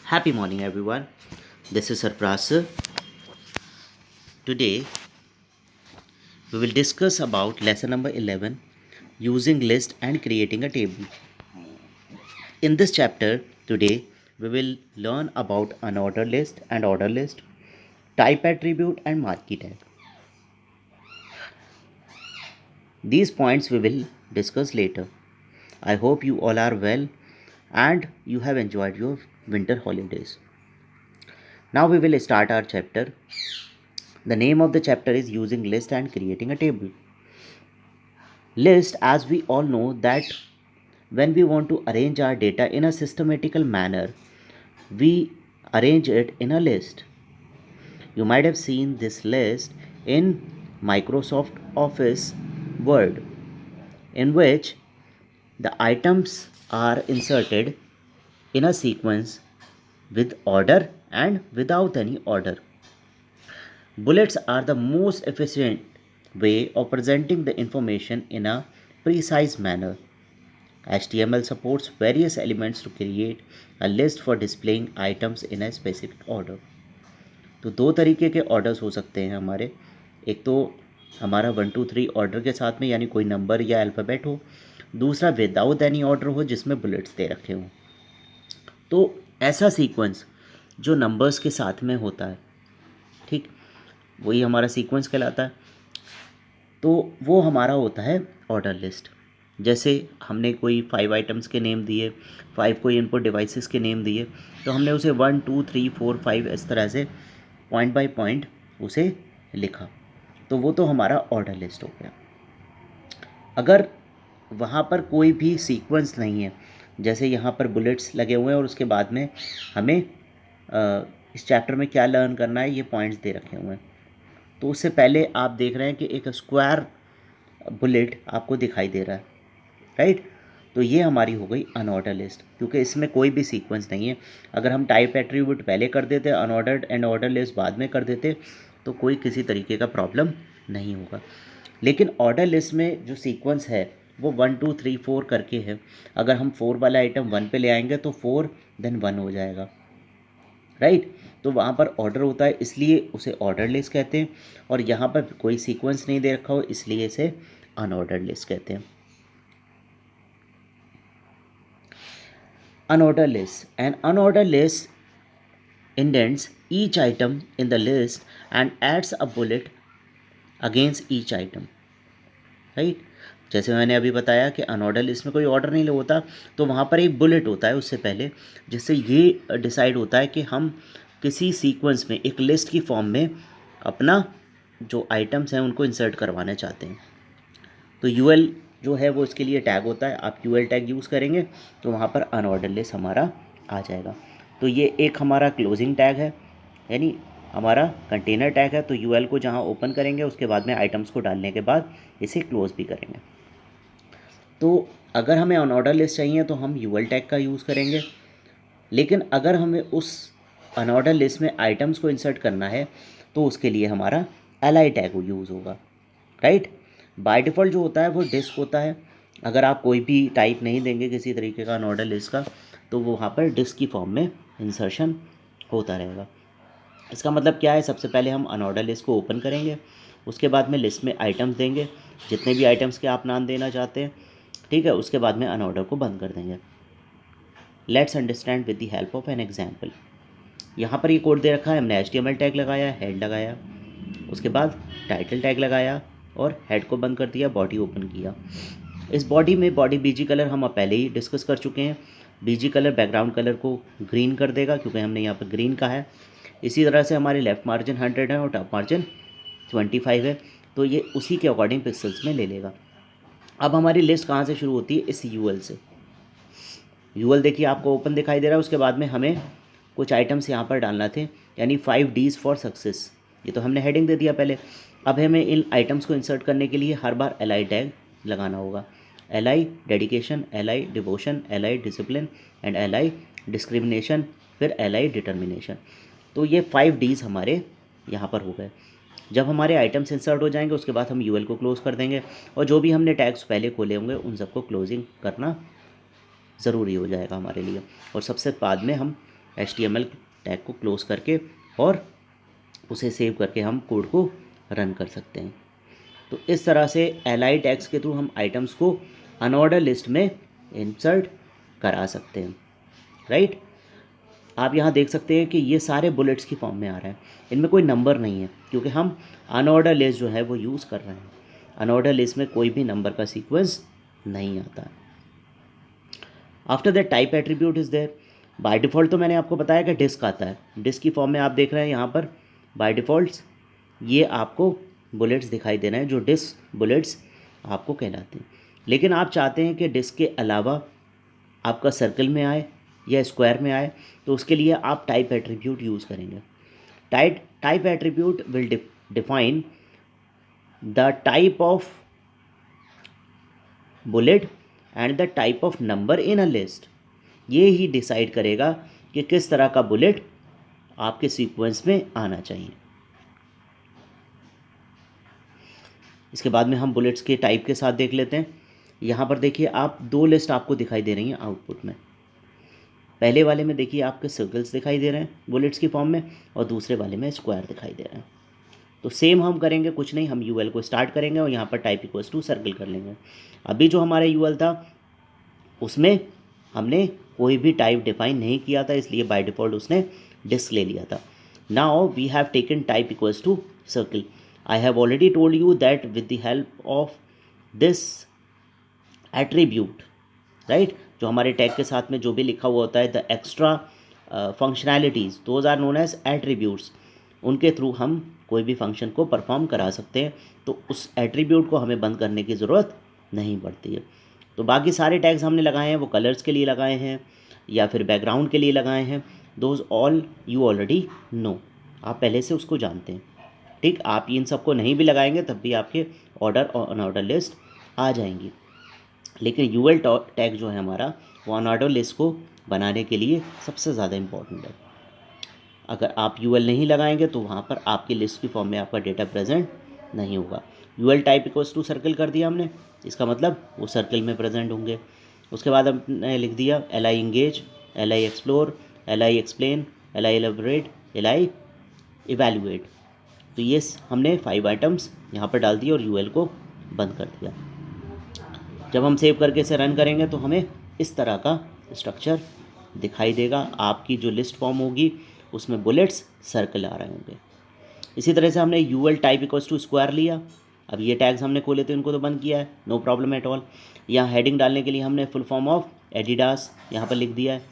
Happy morning, everyone. This is Sarfraz sir. Today, we will discuss about lesson number 11 using list and creating a table. In this chapter, today, we will learn about unordered list and order list, type attribute, and marquee tag. These points we will discuss later. I hope you all are well and you have enjoyed your winter holidays. Now, we will start our chapter. The name of the chapter is using list and creating a table. List, as we all know, that when we want to arrange our data in a systematical manner, we arrange it in a list. You might have seen this list in Microsoft Office Word, in which the items are inserted in a sequence with order and without any order. Bullets are the most efficient way of presenting the information in a precise manner. HTML supports various elements to create a list for displaying items in a specific order. तो दो तरीके के orders हो सकते हैं हमारे. एक तो हमारा 1 2 3 ऑर्डर के साथ में, यानी कोई नंबर या अल्फ़ाबेट हो. दूसरा विदाउट एनी ऑर्डर हो, जिसमें बुलेट्स दे रखे हों. तो ऐसा सीक्वेंस जो नंबर्स के साथ में होता है, ठीक, वही हमारा सीक्वेंस कहलाता है. तो वो हमारा होता है ऑर्डर लिस्ट. जैसे हमने कोई 5 आइटम्स के नेम दिए, 5 कोई इनपुट डिवाइसेस के नेम दिए, तो हमने उसे 1 2 3 4 5 इस तरह से पॉइंट बाय पॉइंट उसे लिखा. तो वो तो हमारा ऑर्डर लिस्ट हो गया. अगर वहाँ पर कोई भी सीक्वेंस नहीं है, जैसे यहाँ पर बुलेट्स लगे हुए हैं और उसके बाद में हमें इस चैप्टर में क्या लर्न करना है, ये पॉइंट्स दे रखे हुए हैं. तो उससे पहले आप देख रहे हैं कि एक स्क्वायर बुलेट आपको दिखाई दे रहा है, राइट. तो ये हमारी हो गई अनऑर्डर लिस्ट, क्योंकि इसमें कोई भी सीक्वेंस नहीं है. अगर हम टाइप एट्रीब्यूट पहले कर देते, अनऑर्डर्ड एंड ऑर्डर लिस्ट बाद में कर देते, तो कोई किसी तरीके का प्रॉब्लम नहीं होगा. लेकिन ऑर्डर लिस्ट में जो सीक्वेंस है वो 1 2 3 4 करके है. अगर हम 4 वाला आइटम 1 पे ले आएंगे तो 4 देन 1 हो जाएगा, राइट. तो वहाँ पर ऑर्डर होता है, इसलिए उसे ऑर्डर लिस्ट कहते हैं. और यहाँ पर कोई सीक्वेंस नहीं दे रखा हो, इसलिए इसे अनऑर्डर लिस्ट कहते हैं. Unordered list. An unordered list indents each item in the list and adds a bullet against each item. Right. जैसे मैंने अभी बताया कि अनऑर्डर लिस्ट में कोई ऑर्डर नहीं होता, तो वहाँ पर एक बुलेट होता है उससे पहले, जिससे ये डिसाइड होता है कि हम किसी सीक्वेंस में एक लिस्ट की फॉर्म में अपना जो आइटम्स हैं उनको इंसर्ट करवाना चाहते हैं. तो यूएल जो है वो इसके लिए टैग होता है. आप यूएल टैग यूज़ करेंगे तो वहाँ पर अनऑर्डर लिस्ट हमारा आ जाएगा. तो ये एक हमारा क्लोजिंग टैग है, यानी हमारा कंटेनर टैग है. तो यूएल को जहाँ ओपन करेंगे उसके बाद में आइटम्स को डालने के बाद इसे क्लोज भी करेंगे. तो अगर हमें अनऑर्डर लिस्ट चाहिए तो हम यूएल टैग का यूज़ करेंगे. लेकिन अगर हमें उस अनऑर्डर लिस्ट में आइटम्स को इंसर्ट करना है तो उसके लिए हमारा एलआई टैग यूज़ होगा, राइट. बाय डिफ़ॉल्ट जो होता है वो डिस्क होता है. अगर आप कोई भी टाइप नहीं देंगे किसी तरीके का अनऑर्डर लिस्ट का, तो वो वहाँ पर डिस्क की फॉर्म में इंसर्शन होता रहेगा. इसका मतलब क्या है, सबसे पहले हम अनऑर्डर लिस्ट को ओपन करेंगे, उसके बाद में लिस्ट में आइटम्स देंगे, जितने भी आइटम्स के आप नाम देना चाहते हैं, ठीक है. उसके बाद में अनऑर्डर को बंद कर देंगे. Let's understand with the help of an example. यहाँ पर ये कोड दे रखा है, हमने HTML टैग लगाया, हेड लगाया, उसके बाद टाइटल टैग लगाया और हेड को बंद कर दिया, बॉडी ओपन किया. इस बॉडी में बॉडी बीजी कलर हम पहले ही डिस्कस कर चुके हैं. बीजी कलर बैकग्राउंड कलर को ग्रीन कर देगा, क्योंकि हमने यहाँ पर ग्रीन कहा है. इसी तरह से हमारे लेफ़्ट मार्जिन 100 है और टॉप मार्जिन 25 है, तो ये उसी के अकॉर्डिंग पिक्सल्स में ले लेगा. अब हमारी लिस्ट कहाँ से शुरू होती है, इस यूएल से. यूएल देखिए आपको ओपन दिखाई दे रहा है. उसके बाद में हमें कुछ आइटम्स यहाँ पर डालना थे, यानी 5 Ds फॉर सक्सेस. ये तो हमने हेडिंग दे दिया पहले. अब हमें इन आइटम्स को इंसर्ट करने के लिए हर बार एलआई टैग लगाना होगा. LI dedication, LI devotion, LI discipline and LI discrimination, फिर एलआई डिटर्मिनेशन. तो ये 5 Ds हमारे यहाँ पर हो गए. जब हमारे आइटम्स इंसर्ट हो जाएंगे उसके बाद हम यूएल को क्लोज़ कर देंगे, और जो भी हमने टैग्स पहले खोले होंगे उन सबको क्लोजिंग करना ज़रूरी हो जाएगा हमारे लिए. और सबसे बाद में हम HTML टैग को क्लोज करके और उसे सेव करके हम कोड को रन कर सकते हैं। तो इस तरह से li टैग्स के थ्रू हम आइटम्स को अनऑर्डर लिस्ट में इंसर्ट करा सकते हैं, राइट। आप यहाँ देख सकते हैं कि ये सारे बुलेट्स की फॉर्म में आ रहा है, इनमें कोई नंबर नहीं है क्योंकि हम अनऑर्डर लिस्ट जो है वो यूज़ कर रहे हैं। अनऑर्डर लिस्ट में कोई भी नंबर का सीक्वेंस नहीं आता। After that type attribute is there. By default तो मैंने आपको बताया कि डिस्क आता है, डिस्क की फॉर्म में आप देख रहे हैं यहाँ पर बाय डिफ़ॉल्ट ये आपको बुलेट्स दिखाई दे रहे हैं जो डिस्क बुलेट्स आपको कहलाते हैं। लेकिन आप चाहते हैं कि डिस्क के अलावा आपका सर्कल में आए या स्क्वायर में आए, तो उसके लिए आप टाइप एट्रीब्यूट यूज़ करेंगे। Type attribute will define the type of bullet and the type of number in a list. ये ही डिसाइड करेगा कि किस तरह का बुलेट आपके सीक्वेंस में आना चाहिए। इसके बाद में हम बुलेट्स के टाइप के साथ देख लेते हैं। यहाँ पर देखिए आप दो लिस्ट आपको दिखाई दे रही हैं आउटपुट में। पहले वाले में देखिए आपके सर्कल्स दिखाई दे रहे हैं बुलेट्स की फॉर्म में, और दूसरे वाले में स्क्वायर दिखाई दे रहे हैं। तो सेम हम करेंगे, कुछ नहीं, हम यूएल को स्टार्ट करेंगे और यहाँ पर टाइप इक्वल्स टू सर्कल कर लेंगे। अभी जो हमारा यूएल था उसमें हमने कोई भी टाइप डिफाइन नहीं किया था, इसलिए बाय डिफ़ॉल्ट उसने डिस्क ले लिया था। Now we have taken type equals to circle. I have already told you that with the help of this attribute, right, जो हमारे टैग के साथ में जो भी लिखा हुआ होता है the extra functionalities those are known as attributes, उनके थ्रू हम कोई भी फंक्शन को परफॉर्म करा सकते हैं। तो उस एट्रीब्यूट को हमें बंद करने की ज़रूरत नहीं पड़ती है। तो बाकी सारे टैग्स हमने लगाए हैं वो कलर्स के लिए लगाए हैं या फिर बैकग्राउंड के लिए लगाए हैं, those all you already know, आप पहले से उसको जानते हैं, ठीक। आप इन सबको नहीं भी लगाएंगे तब भी आपके ऑर्डर और अनऑर्डर लिस्ट आ जाएंगी। लेकिन यूएल टैग जो है हमारा वो अनऑर्डर लिस्ट को बनाने के लिए सबसे ज़्यादा इम्पॉर्टेंट है। अगर आप यूएल नहीं लगाएंगे तो वहाँ पर आपकी लिस्ट की फॉर्म में आपका डेटा प्रेजेंट नहीं होगा। UL type equals to circle कर दिया हमने, इसका मतलब वो सर्कल में प्रेजेंट होंगे। उसके बाद हमने लिख दिया li engage, li explore, li explain, li elaborate, li evaluate. तो ये हमने 5 आइटम्स यहाँ पर डाल दिए और यूएल को बंद कर दिया। जब हम सेव करके इसे रन करेंगे तो हमें इस तरह का स्ट्रक्चर दिखाई देगा। आपकी जो लिस्ट फॉर्म होगी उसमें बुलेट्स सर्कल आ रहे होंगे। इसी तरह से हमने UL type equals to square लिया। अब ये टैग्स हमने खोले थे, इनको तो बंद किया है, नो प्रॉब्लम एट ऑल। यहाँ हेडिंग डालने के लिए हमने फुल फॉर्म ऑफ एडिडास यहाँ पर लिख दिया है,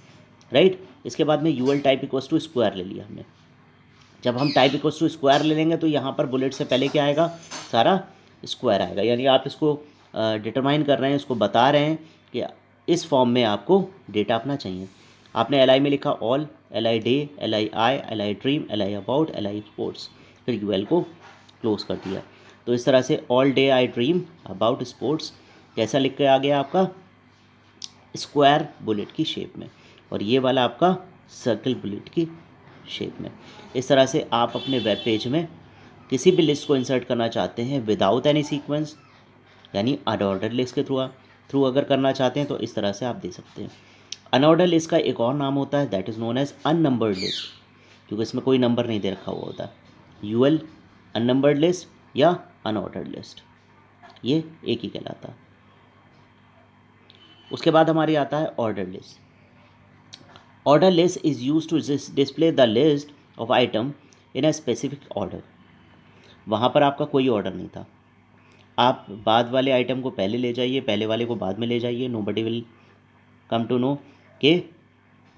राइट। इसके बाद में UL type equals to square ले लिया हमने। जब हम टाइप इक्वल्स टू स्क्वायर ले लेंगे तो यहाँ पर बुलेट से पहले क्या आएगा, सारा स्क्वायर आएगा। यानी आप इसको डिटरमाइन कर रहे हैं, इसको बता रहे हैं कि इस फॉर्म में आपको डेटा अपना चाहिए। आपने li में लिखा all, li day, li I, li dream, li about, li sports, फिर यूएल को क्लोज कर दिया। तो इस तरह से all day I dream about sports कैसा लिख के आ गया आपका, स्क्वायर बुलेट की शेप में, और ये वाला आपका सर्कल बुलेट की शेप में। इस तरह से आप अपने वेब पेज में किसी भी लिस्ट को इंसर्ट करना चाहते हैं विदाउट एनी सीक्वेंस, यानी अनऑर्डर लिस्ट के थ्रू अगर करना चाहते हैं तो इस तरह से आप दे सकते हैं। अनऑर्डर लिस्ट का एक और नाम होता है, that is known as unnumbered list, क्योंकि इसमें कोई नंबर नहीं दे रखा हुआ होता। यूएल अननंबर्ड लिस्ट या अनऑर्डर्ड लिस्ट, ये एक ही कहलाता। उसके बाद हमारी आता है order list. Order list is used to display the list of item in a specific order. वहाँ पर आपका कोई ऑर्डर नहीं था, आप बाद वाले आइटम को पहले ले जाइए, पहले वाले को बाद में ले जाइए, nobody will come to know कि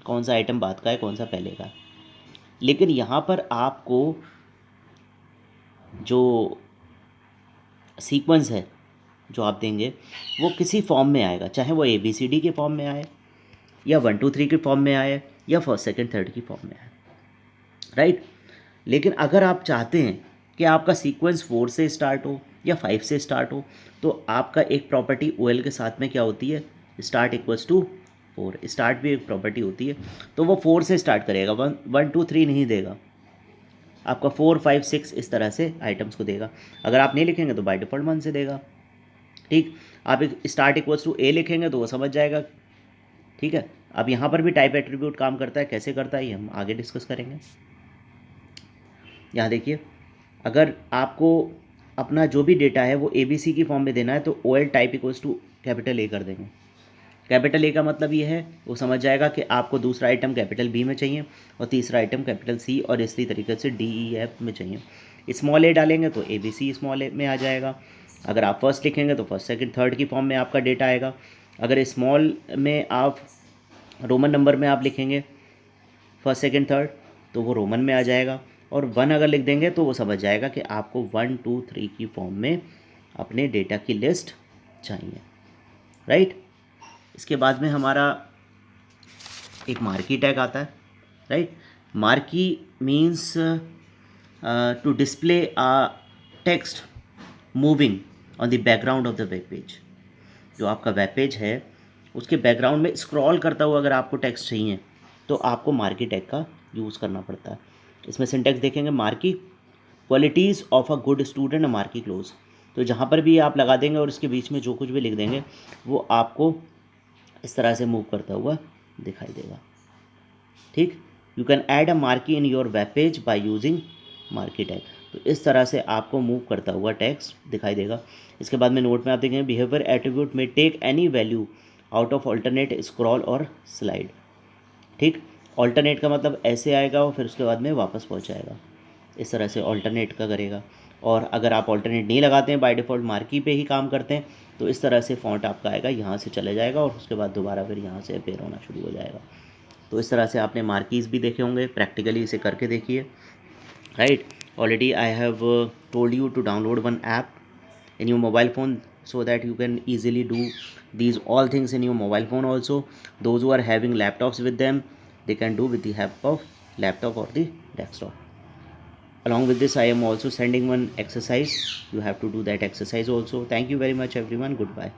कौन सा आइटम बाद का है कौन सा पहले का। लेकिन यहाँ पर आपको जो सीक्वेंस है जो आप देंगे वो किसी फॉर्म में आएगा, चाहे वो ABCD के फॉर्म में आए या 1 2 3 के फॉर्म में आए या फर्स्ट सेकंड थर्ड की फॉर्म में आए, राइट। लेकिन अगर आप चाहते हैं कि आपका सीक्वेंस 4 से स्टार्ट हो या 5 से स्टार्ट हो, तो आपका एक प्रॉपर्टी OL के साथ में क्या होती है, स्टार्ट इक्वल्स टू 4। स्टार्ट भी एक प्रॉपर्टी होती है, तो वो 4 से स्टार्ट करेगा, 1 2 3 नहीं देगा, आपका 4 5 6 इस तरह से आइटम्स को देगा। अगर आप नहीं लिखेंगे तो बाय डिफ़ॉल्ट 1 से देगा, ठीक। आप एक स्टार्ट इक्वल्स टू A लिखेंगे तो वो समझ जाएगा, ठीक है। अब यहाँ पर भी टाइप एट्रीब्यूट काम करता है, कैसे करता है ये हम आगे डिस्कस करेंगे। यहाँ देखिए, अगर आपको अपना जो भी डेटा है वो ABC की फॉर्म में देना है तो OL type equals to capital A कर देंगे। कैपिटल A का मतलब ये है, वो समझ जाएगा कि आपको दूसरा आइटम कैपिटल B में चाहिए और तीसरा आइटम कैपिटल C और इसी तरीके से DEF में चाहिए। स्मॉल a डालेंगे तो ABC स्मॉल a में आ जाएगा। अगर आप फर्स्ट लिखेंगे तो फर्स्ट सेकंड थर्ड की फॉर्म में आपका डेटा आएगा। अगर स्मॉल में आप रोमन नंबर में आप लिखेंगे फर्स्ट सेकंड थर्ड तो वो रोमन में आ जाएगा, और 1 अगर लिख देंगे तो वो समझ जाएगा कि आपको 1 2 3 की फॉर्म में अपने डेटा की लिस्ट चाहिए, राइट। इसके बाद में हमारा एक मार्की टैग आता है, right. Marquee means to display a text moving on the background of the web page. जो आपका वेब पेज है उसके बैकग्राउंड में स्क्रॉल करता हुआ अगर आपको टेक्स्ट चाहिए तो आपको मार्की टैग का यूज़ करना पड़ता है। इसमें सिंटेक्स देखेंगे, marquee qualities of a good student, marquee close. तो जहाँ पर भी आप लगा देंगे और इसके बीच में जो कुछ भी लिख देंगे वो आपको इस तरह से मूव करता हुआ दिखाई देगा, ठीक। You can add a marquee in your web page by using marquee tag. तो इस तरह से आपको मूव करता हुआ टेक्स्ट दिखाई देगा। इसके बाद में नोट में आप देखेंगे, बिहेवियर एट्रीब्यूट में take any value out of alternate scroll और स्लाइड, ठीक। ऑल्टरनेट का मतलब ऐसे आएगा और फिर उसके बाद में वापस पहुंचाएगा, इस तरह से ऑल्टरनेट का करेगा। और अगर आप ऑल्टरनेट नहीं लगाते हैं, बाय डिफ़ॉल्ट मार्की पे ही काम करते हैं, तो इस तरह से फॉन्ट आपका आएगा, यहाँ से चले जाएगा और उसके बाद दोबारा फिर यहाँ से अपेयर होना शुरू हो जाएगा। तो इस तरह से आपने मार्कीज़ भी देखे होंगे, प्रैक्टिकली इसे करके देखिए, right. Already I have told you to download one app in your mobile phone so that you can easily do these all things in your mobile phone also. Those who are having laptops with them, they can do with the help of laptop or the desktop. Along with this, I am also sending one exercise. You have to do that exercise also. Thank you very much everyone. Goodbye.